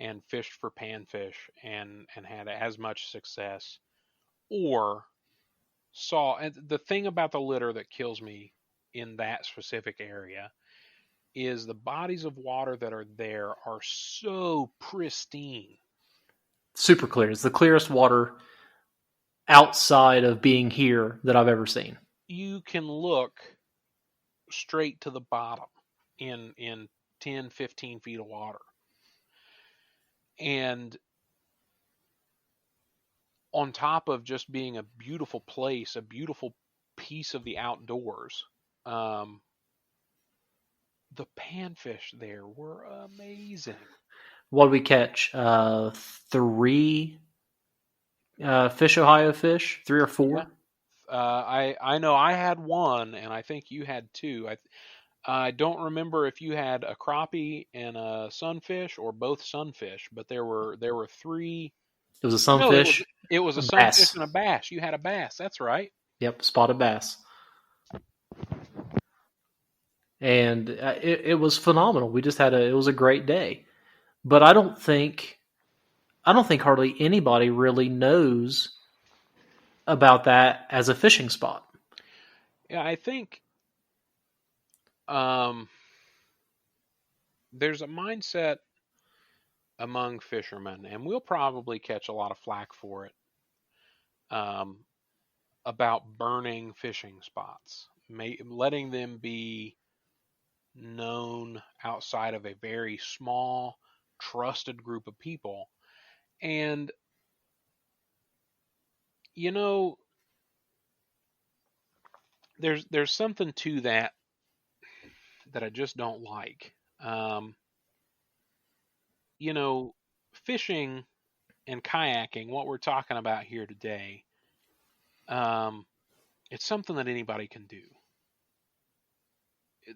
and fished for panfish and had as much success, or saw. And the thing about the litter that kills me in that specific area is the bodies of water that are there are so pristine. Super clear. It's the clearest water outside of being here that I've ever seen. You can look straight to the bottom in 10, 15 feet of water. And on top of just being a beautiful place, a beautiful piece of the outdoors, um, the panfish there were amazing. What did we catch? Three fish, Ohio fish, three or Yeah. four. I know I had one, and I think you had two. I don't remember if you had a crappie and a sunfish or both sunfish, but there were three. It was a No, sunfish, it was a a sunfish bass. and a bass. You had a bass. That's right. Yep, spotted bass. And it was phenomenal. We just had it was a great day. But I don't think hardly anybody really knows about that as a fishing spot. Yeah, I think um, there's a mindset among fishermen, and we'll probably catch a lot of flack for it, um, about burning fishing spots, letting them be known outside of a very small, trusted group of people. And, you know, there's something to that I just don't like. Um, you know, Fishing and kayaking, what we're talking about here today, um, it's something that anybody can do.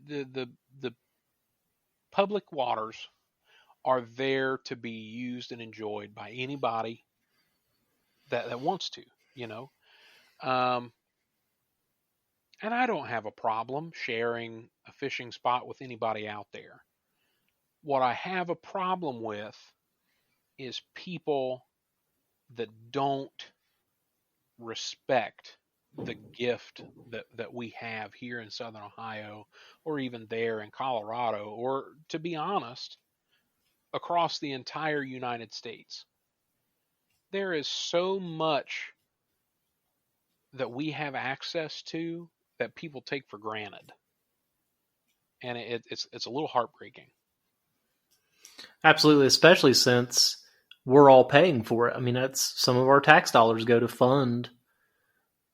The public waters are there to be used and enjoyed by anybody that wants to, you know. Um, and I don't have a problem sharing a fishing spot with anybody out there. What I have a problem with is people that don't respect the gift that we have here in Southern Ohio, or even there in Colorado, or to be honest, across the entire United States. There is so much that we have access to that people take for granted, and it's a little heartbreaking. Absolutely, especially since we're all paying for it. I mean, that's some of our tax dollars go to fund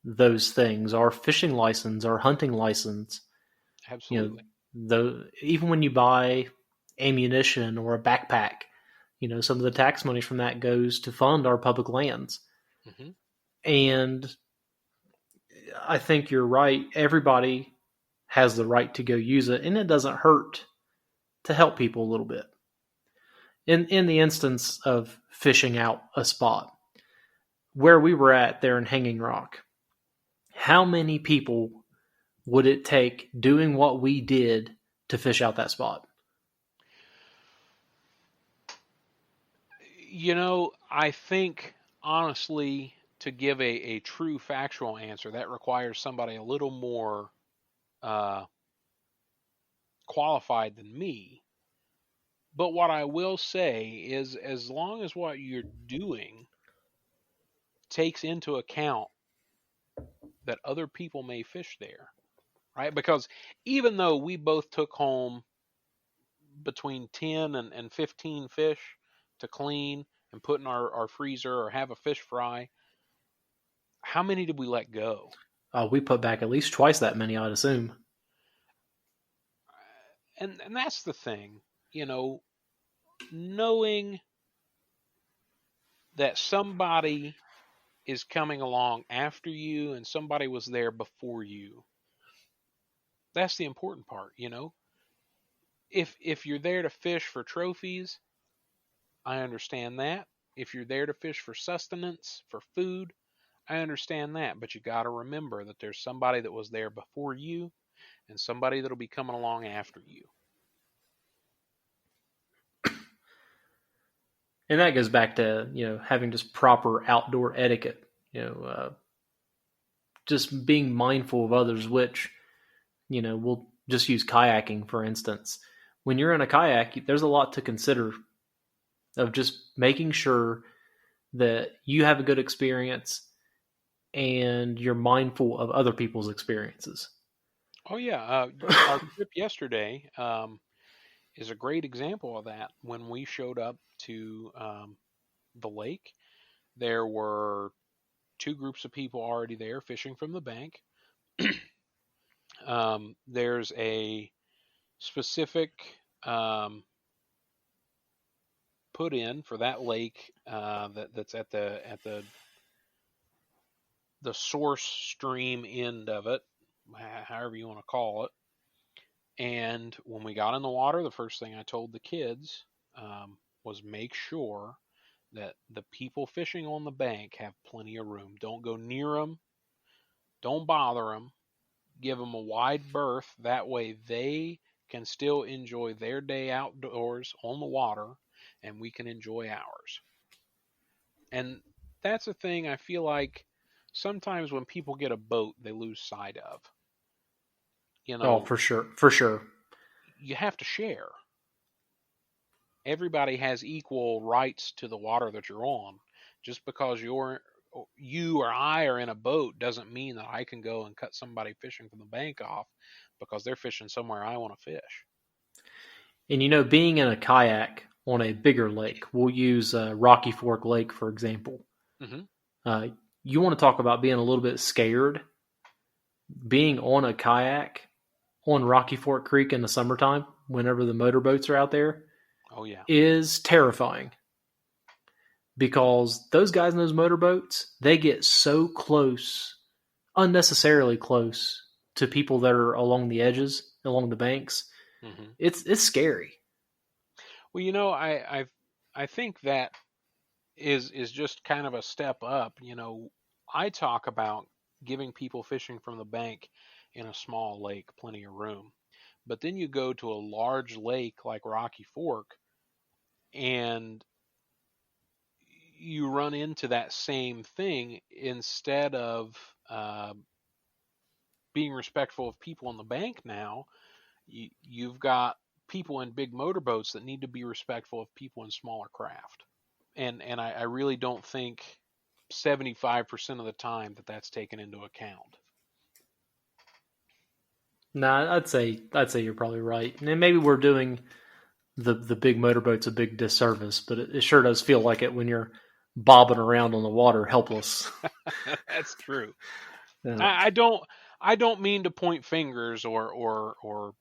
those things. Our fishing license, our hunting license. You know, Absolutely. even when you buy ammunition or a backpack, some of the tax money from that goes to fund our public lands. Hmm. And I think you're right. Everybody has the right to go use it, and it doesn't hurt to help people a little bit. In the instance of fishing out a spot where we were at there in Hanging Rock, how many people would it take doing what we did to fish out that spot? I think honestly, to give a true factual answer, that requires somebody a little more uh, qualified than me. But what I will say is, as long as what you're doing takes into account that other people may fish there, right? Because even though we both took home between 10 and 15 fish to clean and put in our freezer or have a fish fry, how many did we let go? We put back at least twice that many, I'd assume. And that's the thing, you know, knowing that somebody is coming along after you and somebody was there before you. That's the important part, you know. If you're there to fish for trophies, I understand that. If you're there to fish for sustenance, for food, I understand that. But you got to remember that there's somebody that was there before you and somebody that'll be coming along after you. And that goes back to having just proper outdoor etiquette. Just being mindful of others. Which we'll just use kayaking for instance. When you're in a kayak, there's a lot to consider of just making sure that you have a good experience and you're mindful of other people's experiences. Oh yeah, our trip yesterday is a great example of that. When we showed up to the lake, there were two groups of people already there fishing from the bank. There's a specific um, put in for that lake that's at the source stream end of it, however you want to call it. And when we got in the water, the first thing I told the kids was make sure that the people fishing on the bank have plenty of room. Don't go near them. Don't bother them. Give them a wide berth. That way they can still enjoy their day outdoors on the water and we can enjoy ours. And that's a thing I feel like sometimes when people get a boat, they lose sight of. You Oh, know, for sure, for sure. you have to share. Everybody has equal rights to the water that you're on. Just because you or I are in a boat doesn't mean that I can go and cut somebody fishing from the bank off because they're fishing somewhere I want to fish. And being in a kayak on a bigger lake, we'll use Rocky Fork Lake for example. Hmm. Uh, you want to talk about being a little bit scared? Being on a kayak on Rocky Fork Creek in the summertime, whenever the motorboats are out there, Oh yeah. is terrifying because those guys in those motorboats, they get so close, unnecessarily close to people that are along the edges, along the banks. Hmm. It's scary. Well, I think that is just kind of a step up. I talk about giving people fishing from the bank in a small lake plenty of room. But then you go to a large lake like Rocky Fork and you run into that same thing instead of being respectful of people on the bank now. You've got people in big motorboats that need to be respectful of people in smaller craft. And I really don't think 75% of the time that that's taken into account. Nah, I'd say you're probably right. And maybe we're doing the big motorboats a big disservice, but it sure does feel like it when you're bobbing around on the water, helpless. That's true. Yeah. I don't mean to point fingers or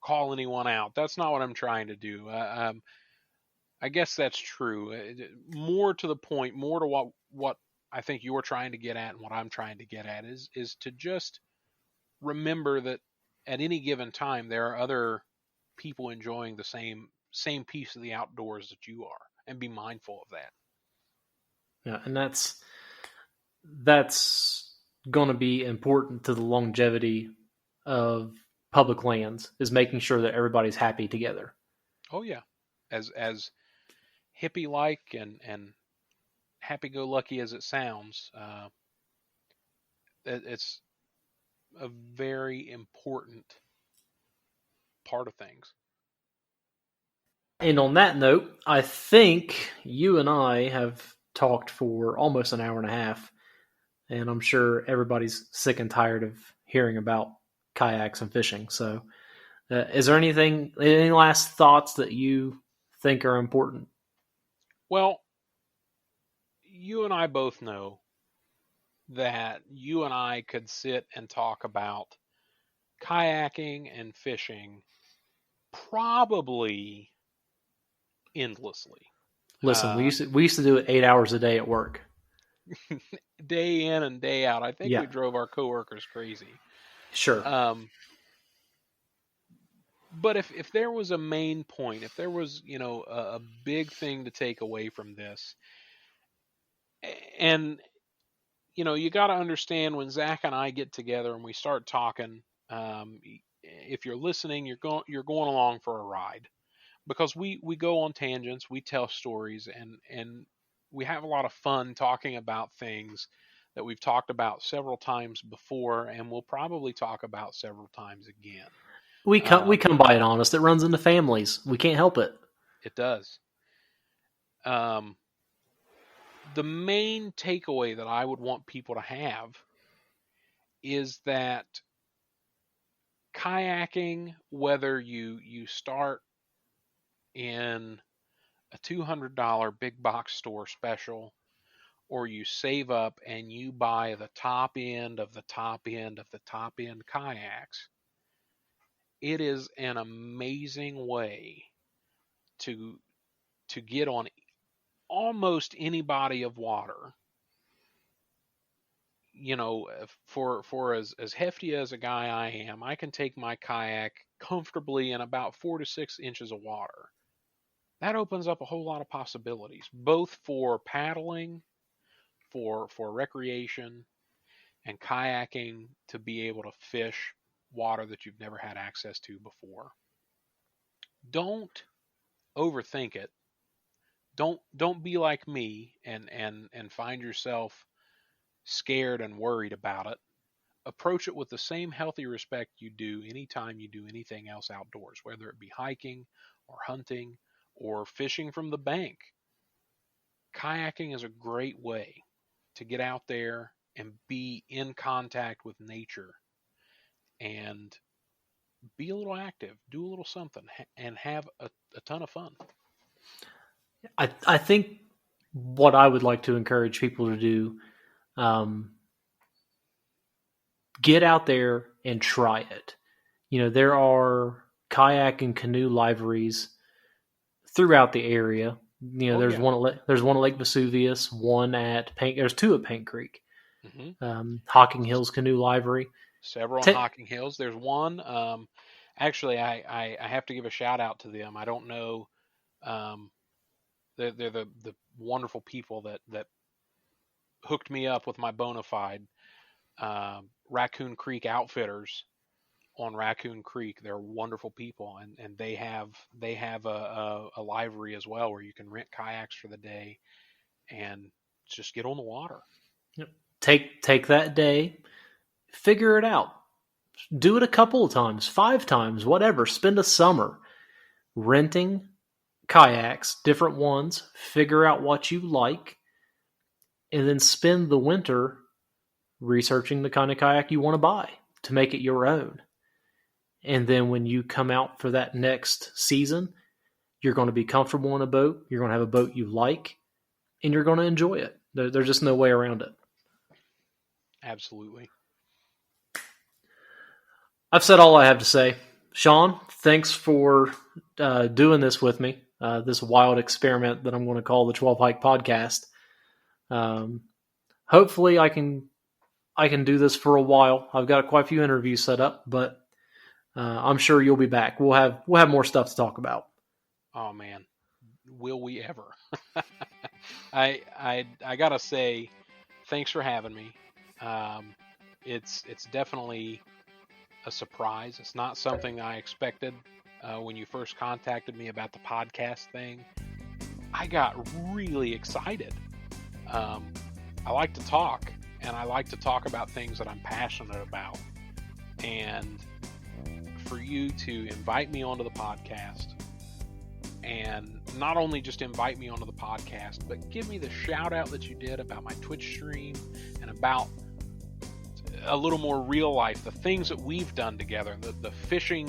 call anyone out. That's not what I'm trying to do. I guess that's true. More to the point, more to what I think you're trying to get at, and what I'm trying to get at is to just remember that at any given time there are other people enjoying the same piece of the outdoors that you are, and be mindful of that. Yeah, and that's going to be important to the longevity of public lands is making sure that everybody's happy together. Oh yeah, as hippie like and happy go lucky as it sounds, it's a very important part of things. And on that note, I think you and I have talked for almost an hour and a half, and I'm sure everybody's sick and tired of hearing about kayaks and fishing. So, is there any last thoughts that you think are important? Well, you and I both know that you and I could sit and talk about kayaking and fishing probably endlessly. Listen, we Uh, used to do it 8 hours a day at work. Day in and day out. I think Yeah, we drove our coworkers crazy. sure. Um, but if there was a main point, if there was a big thing to take away from this, and you got to understand when Zach and I get together and we start talking. If you're listening, you're going along for a ride. because we go on tangents, we tell stories, and we have a lot of fun talking about things that we've talked about several times before, and we'll probably talk about several times again. We come by it honest. It runs into families. We can't help it. It does. Um, the main takeaway that I would want people to have is that kayaking, whether you start in a $200 big box store special, or you save up and you buy the top end of the top end of the top end kayaks, it is an amazing way to get on almost any body of water. You know, for as hefty as a guy I am, I can take my kayak comfortably in about 4 to 6 inches of water. That opens up a whole lot of possibilities, both for paddling, for recreation, and kayaking to be able to fish water that you've never had access to before. Don't overthink it. Don't be like me and find yourself scared and worried about it. Approach it with the same healthy respect you do anytime you do anything else outdoors, whether it be hiking or hunting or fishing from the bank. Kayaking is a great way to get out there and be in contact with nature and be a little active, do a little something, and have a ton of fun. I think what I would like to encourage people to do, get out there and try it. There are kayak and canoe liveries throughout the area. There's yeah. there's one at Lake Vesuvius, one at Paint. There's two at Paint Creek. Hocking Hills Canoe Livery. Several in Hocking Hills. There's one. Actually, I have to give a shout out to them. I don't know. They're the wonderful people that hooked me up with my bona fide Raccoon Creek Outfitters on Raccoon Creek. They're wonderful people, and they have a livery as well where you can rent kayaks for the day and just get on the water. Yep. Take that day, figure it out. Do it a couple of times, 5 times, whatever. Spend a summer renting kayaks, different ones, figure out what you like, and then spend the winter researching the kind of kayak you want to buy to make it your own. And then when you come out for that next season, you're going to be comfortable in a boat, you're going to have a boat you like, and you're going to enjoy it. There's just no way around it. Absolutely. I've said all I have to say. Sean, thanks for doing this with me, this wild experiment that I'm going to call the 12 Hike Podcast. Hopefully I can do this for a while. I've got quite a few interviews set up, but I'm sure you'll be back. We'll have more stuff to talk about. Oh man, will we ever? I gotta say, thanks for having me. It's definitely a surprise. It's not something I expected when you first contacted me about the podcast thing. I got really excited. I like to talk, and I like to talk about things that I'm passionate about. And for you to invite me onto the podcast, and not only just invite me onto the podcast, but give me the shout out that you did about my Twitch stream and about a little more real life, the things that we've done together, the fishing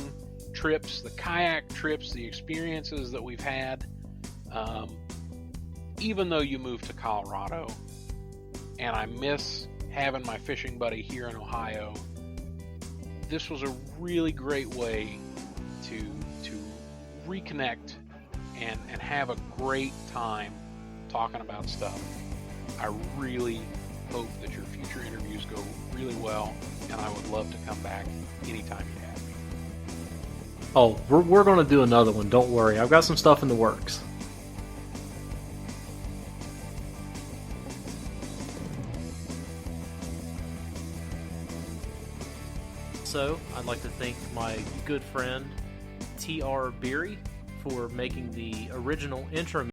trips, the kayak trips, the experiences that we've had. Even though you moved to Colorado, and I miss having my fishing buddy here in Ohio, this was a really great way to reconnect and have a great time talking about stuff. I really hope that your future interviews go really well, and I would love to come back anytime you have me. Oh, we're going to do another one. Don't worry. I've got some stuff in the works. So, I'd like to thank my good friend T.R. Beery for making the original intro